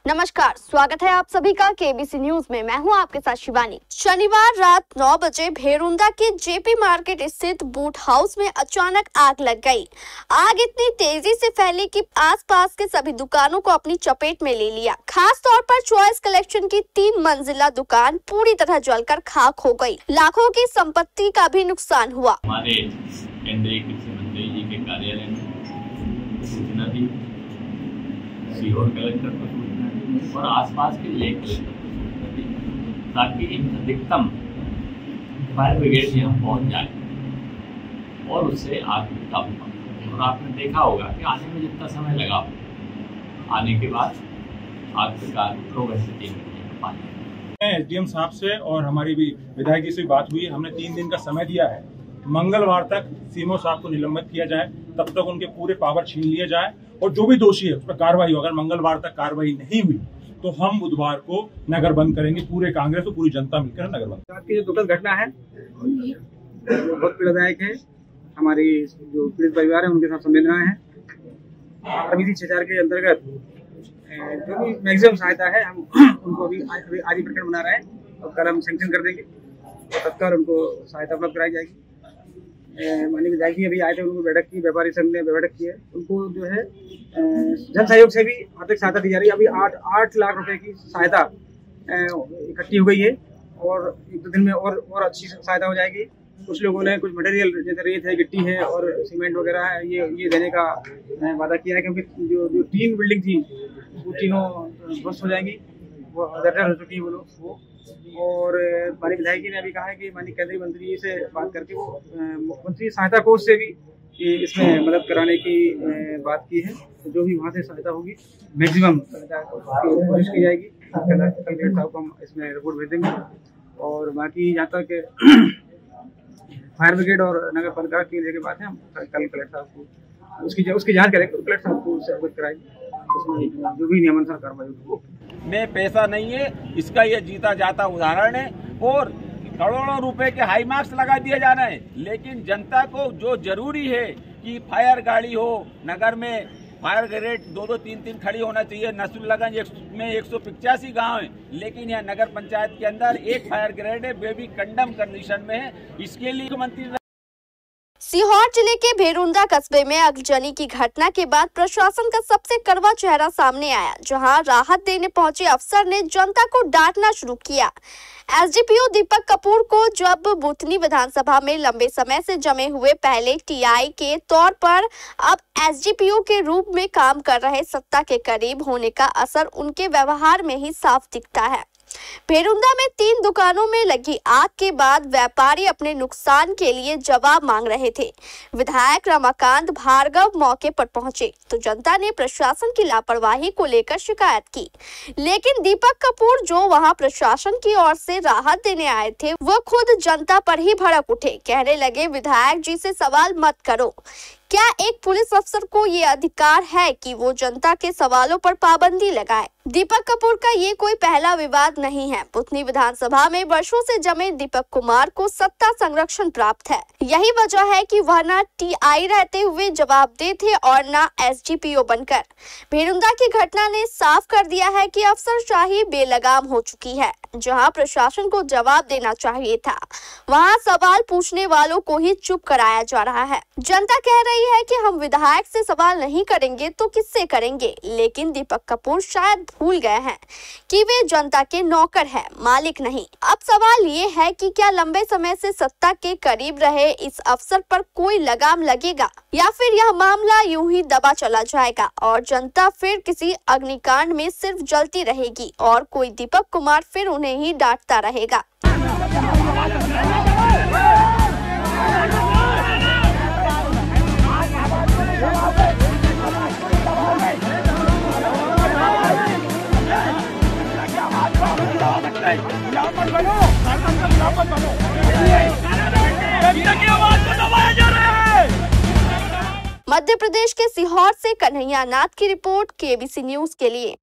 नमस्कार, स्वागत है आप सभी का केबीसी न्यूज में। मैं हूं आपके साथ शिवानी। शनिवार रात 9 बजे भेरुंदा के जेपी मार्केट स्थित बूट हाउस में अचानक आग लग गई। आग इतनी तेजी से फैली कि आसपास के सभी दुकानों को अपनी चपेट में ले लिया। खास तौर पर चॉइस कलेक्शन की 3 मंजिला दुकान पूरी तरह जलकर खाक हो गई। लाखों की संपत्ति का भी नुकसान हुआ। हमारे केंद्रीय कृषि मंत्री जी के कार्यालय में सूचना दी, सीहोर कलेक्टर को सूचना दी और आसपास के लेक कलेक्टर को सूचना दी, ताकि अधिकतम फायर ब्रिगेड यहाँ पहुँच जाए और उससे आग पर काबू पा सके। और आपने देखा होगा कि आने में जितना समय लगा, आने के बाद आग पर काबू 2 घंटे 3 घंटे में पा लिया। एसडीएम साहब से और हमारी भी विधायक जी से बात हुई। हमने 3 दिन का समय दिया है। मंगलवार तक सीएमओ साहब को निलंबित किया जाए, तब तक उनके पूरे पावर छीन लिए जाए और जो भी दोषी है उस पर कार्रवाई हो। अगर मंगलवार तक कार्रवाई नहीं हुई तो हम बुधवार को नगर बंद करेंगे। पूरे कांग्रेस और पूरी जनता मिलकर नगर बंद। आज की जो दुखद घटना है बहुत पीड़ादायक है। हमारी जो पीड़ित परिवार है उनके साथ संवेदनाएं हैं। समिति 6 के अंतर्गत जो भी मैक्सिमम सहायता है हम उनको अभी आज ही प्रकरण बना रहे हैं और कल हम सैंक्शन कर देंगे और तत्काल उनको सहायता उपलब्ध कराई जाएगी। माननीय विधायक जी अभी आए थे, उनको बैठक की, व्यापारी संघ ने बैठक की है। उनको जो है जन सहयोग से भी आर्थिक सहायता दी जा रही है। अभी 8 लाख रुपए की सहायता इकट्ठी हो गई है और 1-2 दिन में और अच्छी सहायता हो जाएगी। कुछ लोगों ने कुछ मटेरियल जैसे रेत है, गिट्टी है और सीमेंट वगैरह है, ये देने का वादा किया है, क्योंकि जो 3 बिल्डिंग थी वो तीनों ध्वस्त हो जाएंगी, वो दर्जन हो चुकी है वो लोग वो। और हमारे विधायक जी ने अभी कहा है कि माननीय केंद्रीय मंत्री जी से बात करके वो मुख्यमंत्री सहायता कोष से भी इसमें मदद कराने की बात की है। तो जो भी वहाँ से सहायता होगी मैक्सिमम कोशिश की जाएगी। कलेक्टर साहब को हम इसमें रिपोर्ट भेज देंगे और बाकी जहाँ तक फायर ब्रिगेड और नगर पालिका की लेके बात है, हम कल कलेक्टर साहब को उसकी जांच करेंगे, कलेक्टर साहब को उससे अवगत कराएंगे। उसमें जो भी नियमानुसार कार्रवाई होगी। में पैसा नहीं है, इसका ये जीता जाता उदाहरण है। और करोड़ों रुपए के हाई मार्क्स लगा दिए जा रहे हैं, लेकिन जनता को जो जरूरी है कि फायर गाड़ी हो, नगर में फायर ब्रिगेड 2-2, 3-3 खड़ी होना चाहिए। नसरुल्लागंज में 185 गांव है, लेकिन यह नगर पंचायत के अंदर एक फायर ब्रिगेड है, वे भी कंडम कंडीशन में है। इसके लिए मुख्यमंत्री सीहोर जिले के भेरुंदा कस्बे में आगजनी की घटना के बाद प्रशासन का सबसे कड़वा चेहरा सामने आया, जहां राहत देने पहुंचे अफसर ने जनता को डांटना शुरू किया। एसडीपीओ दीपक कपूर को जब बुथनी विधानसभा में लंबे समय से जमे हुए पहले टीआई के तौर पर अब एसडीपीओ के रूप में काम कर रहे सत्ता के करीब होने का असर उनके व्यवहार में ही साफ दिखता है। भेरुंदा में 3 दुकानों में लगी आग के बाद व्यापारी अपने नुकसान के लिए जवाब मांग रहे थे। विधायक रमाकांत भार्गव मौके पर पहुंचे तो जनता ने प्रशासन की लापरवाही को लेकर शिकायत की, लेकिन दीपक कपूर जो वहां प्रशासन की ओर से राहत देने आए थे वो खुद जनता पर ही भड़क उठे। कहने लगे, विधायक जी से सवाल मत करो। क्या एक पुलिस अफसर को ये अधिकार है कि वो जनता के सवालों पर पाबंदी लगाए? दीपक कपूर का ये कोई पहला विवाद नहीं है। बुथनी विधानसभा में वर्षों से जमे दीपक कुमार को सत्ता संरक्षण प्राप्त है। यही वजह है कि वह न टीआई रहते हुए जवाबदेह थे और न एसडीपीओ बनकर। भेरुंदा की घटना ने साफ कर दिया है कि अफसरशाही बेलगाम हो चुकी है। जहां प्रशासन को जवाब देना चाहिए था, वहां सवाल पूछने वालों को ही चुप कराया जा रहा है। जनता कह रही है कि हम विधायक से सवाल नहीं करेंगे तो किससे करेंगे, लेकिन दीपक कपूर शायद भूल गए हैं कि वे जनता के नौकर हैं, मालिक नहीं। अब सवाल ये है कि क्या लंबे समय से सत्ता के करीब रहे इस अफसर पर कोई लगाम लगेगा या फिर यह मामला यूं ही दबा चला जाएगा और जनता फिर किसी अग्निकांड में सिर्फ जलती रहेगी और कोई दीपक कुमार फिर उन्हें ही डांटता रहेगा। मध्य प्रदेश के सीहोर से कन्हैया नाथ की रिपोर्ट केबीसी न्यूज के लिए।